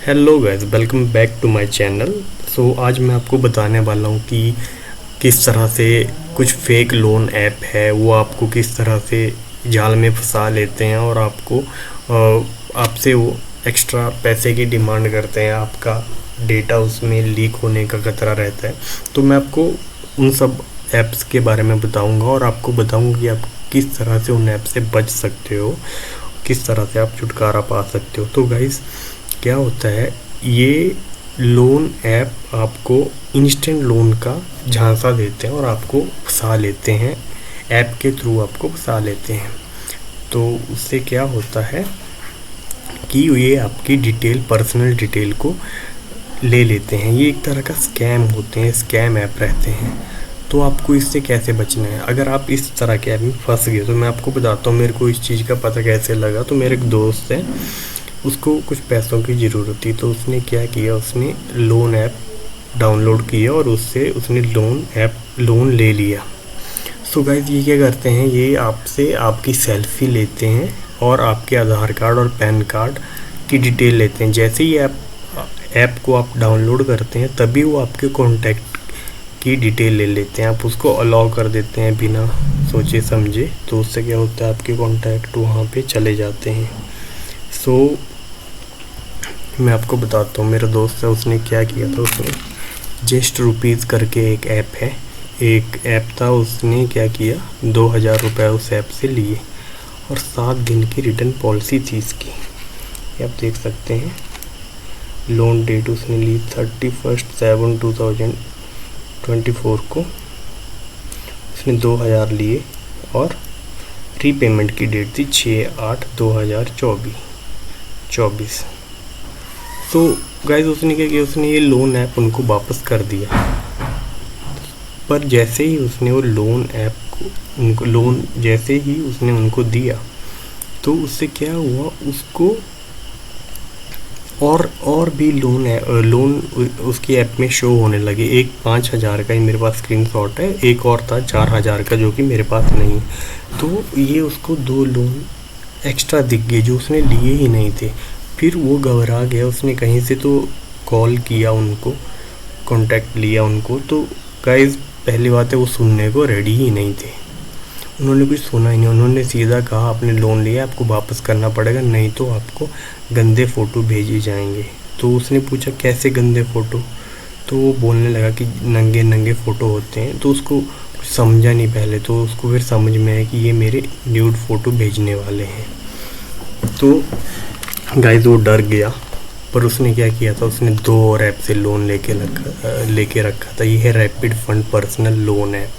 Hello guys, welcome back to my channel. आज मैं आपको बताने वाला हूँ कि किस तरह से कुछ फेक लोन ऐप है वो आपको किस तरह से जाल में फंसा लेते हैं और आपको आपसे वो एक्स्ट्रा पैसे की डिमांड करते हैं। आपका डेटा उसमें लीक होने का खतरा रहता है। तो मैं आपको उन सब ऐप्स के बारे में बताऊंगा और आपको बताऊंगा कि आप किस तरह से उन ऐप से बच सकते हो, किस तरह से आप छुटकारा पा सकते हो। तो गाइस, क्या होता है, ये लोन ऐप आपको इंस्टेंट लोन का झांसा देते हैं और आपको फंसा लेते हैं, ऐप के थ्रू आपको फंसा लेते हैं। तो उससे क्या होता है कि ये आपकी डिटेल, पर्सनल डिटेल को ले लेते हैं। ये एक तरह का स्कैम होते हैं, स्कैम ऐप रहते हैं। तो आपको इससे कैसे बचना है? अगर आप इस तरह के ऐप में फंस गए तो मैं आपको बताता हूँ मेरे को इस चीज़ का पता कैसे लगा। तो मेरे एक दोस्त है, उसको कुछ पैसों की ज़रूरत थी। तो उसने क्या किया, उसने लोन ऐप डाउनलोड किया और उससे उसने लोन ले लिया। सो गाइस, ये क्या करते हैं, ये आपसे आपकी सेल्फी लेते हैं और आपके आधार कार्ड और पैन कार्ड की डिटेल लेते हैं। जैसे ही ऐप को आप डाउनलोड करते हैं तभी वो आपके कॉन्टैक्ट की डिटेल ले लेते हैं। आप उसको अलाउ कर देते हैं बिना सोचे समझे। तो उससे क्या होता है, आपके कॉन्टैक्ट वहाँ पे चले जाते हैं। मैं आपको बताता हूँ, मेरा दोस्त है, उसने क्या किया था, उसने जस्ट रुपीज़ करके एक ऐप था। उसने क्या किया, 2000 रुपये उस ऐप से लिए और 7 दिन की रिटर्न पॉलिसी थी इसकी। आप देख सकते हैं, लोन डेट उसने ली 31/7/2024 को। उसने 2000 लिए और रीपेमेंट की डेट थी 6/8/2024। तो गाइस, उसने क्या किया, उसने ये लोन ऐप उनको वापस कर दिया। पर जैसे ही उसने वो लोन ऐप को जैसे ही उसने उनको दिया तो उससे क्या हुआ, उसको और भी लोन उसकी ऐप में शो होने लगे। एक 5000 का ही मेरे पास स्क्रीनशॉट है, एक और था 4000 का जो कि मेरे पास नहीं है। तो ये उसको 2 लोन एक्स्ट्रा दिख गए जो उसने लिए ही नहीं थे। फिर वो घबरा गया, उसने कहीं से तो कॉल किया उनको, कांटेक्ट लिया उनको। तो गाइस, पहली बात है, वो सुनने को रेडी ही नहीं थे। उन्होंने कुछ सुना ही नहीं। उन्होंने सीधा कहा, आपने लोन लिया, आपको वापस करना पड़ेगा, नहीं तो आपको गंदे फ़ोटो भेजे जाएंगे। तो उसने पूछा, कैसे गंदे फ़ोटो? तो वो बोलने लगा कि नंगे नंगे फ़ोटो होते हैं। तो उसको कुछ समझा नहीं पहले, तो उसको फिर समझ में आया कि ये मेरे न्यूड फ़ोटो भेजने वाले हैं। तो गाइस, वो डर गया। पर उसने क्या किया था, उसने 2 और ऐप से लोन लेके रखा था। ये है rapid fund personal loan app.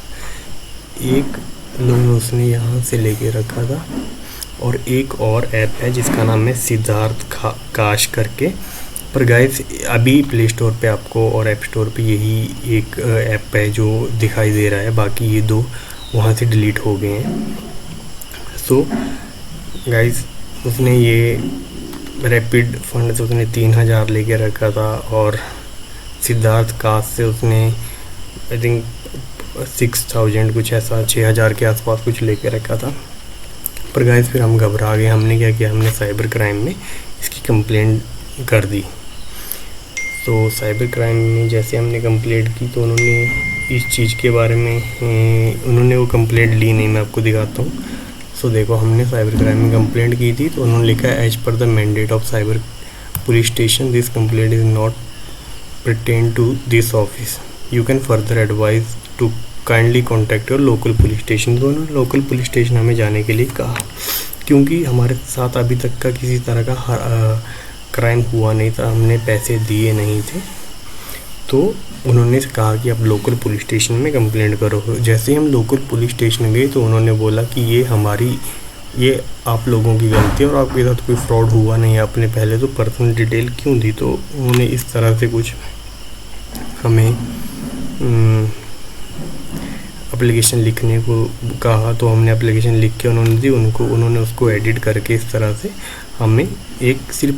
एक लोन उसने यहाँ से लेके रखा था और एक और ऐप है जिसका नाम है सिद्धार्थ काश करके। पर गाइस, अभी प्ले स्टोर पे आपको और ऐप स्टोर पे यही एक ऐप है जो दिखाई दे रहा है। बाकी ये 2 वहाँ से डिलीट हो गए हैं। सो गाइस, उसने ये रैपिड फंड से उसने 3000 लेके रखा था और सिद्धार्थ काश से उसने आई थिंक 6000, कुछ ऐसा 6000 के आसपास कुछ लेके रखा था। पर गाइस, फिर हम घबरा गए। हमने क्या किया, हमने साइबर क्राइम में इसकी कंप्लेंट कर दी। तो साइबर क्राइम में जैसे हमने कंप्लेंट की तो उन्होंने इस चीज़ के बारे में उन्होंने वो कंप्लेंट ली नहीं। मैं आपको दिखाता हूँ। देखो, हमने साइबर क्राइम में कंप्लेंट की थी तो उन्होंने लिखा है, as per the mandate of cyber police station this complaint is not pertain to this office, you can further advise to kindly contact your local police station। तो उन्होंने लोकल पुलिस स्टेशन हमें जाने के लिए कहा, क्योंकि हमारे साथ अभी तक का किसी तरह का क्राइम हुआ नहीं था, हमने पैसे दिए नहीं थे। तो उन्होंने कहा कि आप लोकल पुलिस स्टेशन में कंप्लेंट करो। जैसे ही हम लोकल पुलिस स्टेशन गए तो उन्होंने बोला कि ये आप लोगों की गलती है और आपके साथ कोई फ्रॉड हुआ नहीं, आपने पहले तो पर्सनल डिटेल क्यों दी। तो उन्होंने इस तरह से कुछ हमें एप्लीकेशन लिखने को कहा। तो हमने एप्लीकेशन लिख के उन्होंने दी उन्होंने उसको एडिट करके इस तरह से हमें एक सिर्फ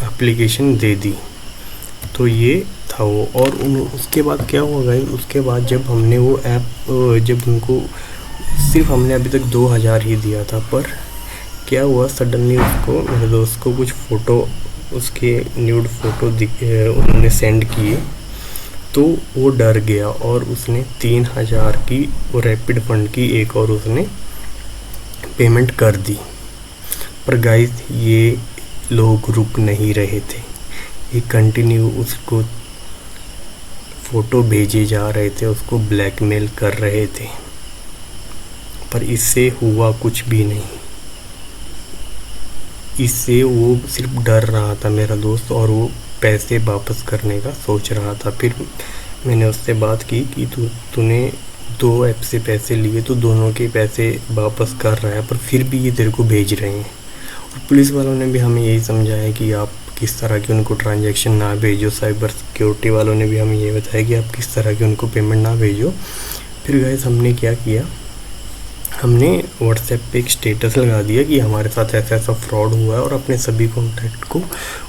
एप्लीकेशन दे दी। तो ये था वो। और उसके बाद क्या हुआ गाइस, उसके बाद जब हमने वो ऐप जब उनको सिर्फ हमने अभी तक 2000 ही दिया था, पर क्या हुआ, सडनली उसको, मेरे दोस्त को कुछ फ़ोटो उसके न्यूड फ़ोटो उन्होंने सेंड किए, तो वो डर गया और उसने 3000 की वो रैपिड फंड की एक और उसने पेमेंट कर दी। पर गाइस ये लोग रुक नहीं रहे थे, ये कंटिन्यू उसको फ़ोटो भेजे जा रहे थे, उसको ब्लैकमेल कर रहे थे, पर इससे हुआ कुछ भी नहीं। इससे वो सिर्फ डर रहा था मेरा दोस्त, और वो पैसे वापस करने का सोच रहा था। फिर मैंने उससे बात की कि तूने 2 ऐप से पैसे लिए, तो दोनों के पैसे वापस कर रहा है, पर फिर भी ये तेरे को भेज रहे हैं। और पुलिस वालों ने भी हमें यही समझाया कि आप किस तरह के उनको ट्रांजैक्शन ना भेजो। साइबर सिक्योरिटी वालों ने भी हमें ये बताया कि आप किस तरह के उनको पेमेंट ना भेजो। फिर गाइस हमने क्या किया, हमने व्हाट्सएप पे एक स्टेटस लगा दिया कि हमारे साथ ऐसा ऐसा फ्रॉड हुआ है, और अपने सभी कॉन्टैक्ट को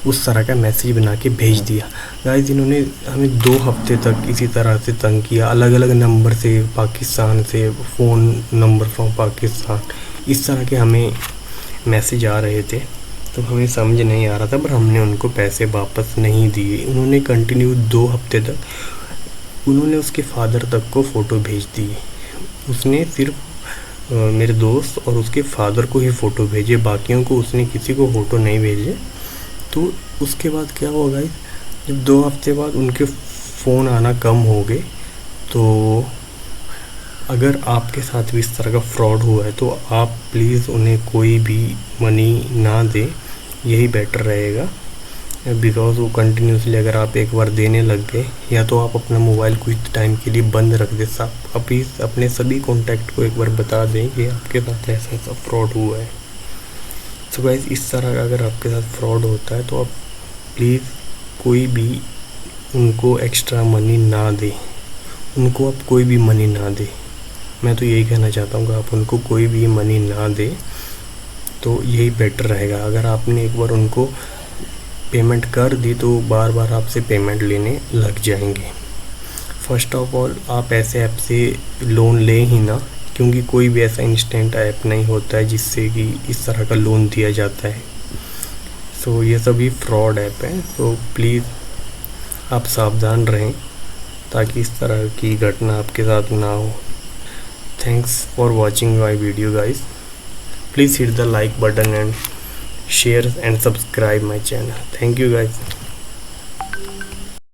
उस तरह का मैसेज बना के भेज दिया। गाइस इन्होंने हमें 2 हफ्ते तक इसी तरह से तंग किया, अलग अलग नंबर से, पाकिस्तान से, फ़ोन नंबर फ्रॉम पाकिस्तान, इस तरह के हमें मैसेज आ रहे थे। तो हमें समझ नहीं आ रहा था, पर हमने उनको पैसे वापस नहीं दिए। उन्होंने कंटिन्यू 2 हफ्ते तक उन्होंने उसके फादर तक को फ़ोटो भेज दिए। उसने सिर्फ मेरे दोस्त और उसके फादर को ही फ़ोटो भेजे, बाकियों को उसने किसी को फ़ोटो नहीं भेजे। तो उसके बाद क्या हुआ गाइस, जब 2 हफ्ते बाद उनके फ़ोन आना कम हो गए, तो अगर आपके साथ भी इस तरह का फ्रॉड हुआ है तो आप प्लीज़ उन्हें कोई भी मनी ना दें, यही बेटर रहेगा। बिकॉज़ वो कंटिन्यूसली अगर आप एक बार देने लग गए, या तो आप अपना मोबाइल कुछ टाइम के लिए बंद रख दें। अभी अपने सभी कॉन्टैक्ट को एक बार बता दें कि आपके साथ ऐसा ऐसा फ्रॉड हुआ है। तो गाइस इस तरह का अगर आपके साथ फ्रॉड होता है तो आप प्लीज़ कोई भी उनको एक्स्ट्रा मनी ना दें, उनको आप कोई भी मनी ना दें। मैं तो यही कहना चाहता हूँ कि आप उनको कोई भी मनी ना दें, तो यही बेटर रहेगा। अगर आपने एक बार उनको पेमेंट कर दी तो बार बार आपसे पेमेंट लेने लग जाएंगे। फर्स्ट ऑफ ऑल आप ऐसे ऐप से लोन लें ही ना, क्योंकि कोई भी ऐसा इंस्टेंट ऐप नहीं होता है जिससे कि इस तरह का लोन दिया जाता है। सो ये सभी फ्रॉड ऐप हैं, सो प्लीज़ आप सावधान रहें ताकि इस तरह की घटना आपके साथ ना हो। Thanks for watching my video guys. Please hit the like button and share and subscribe my channel. Thank you guys.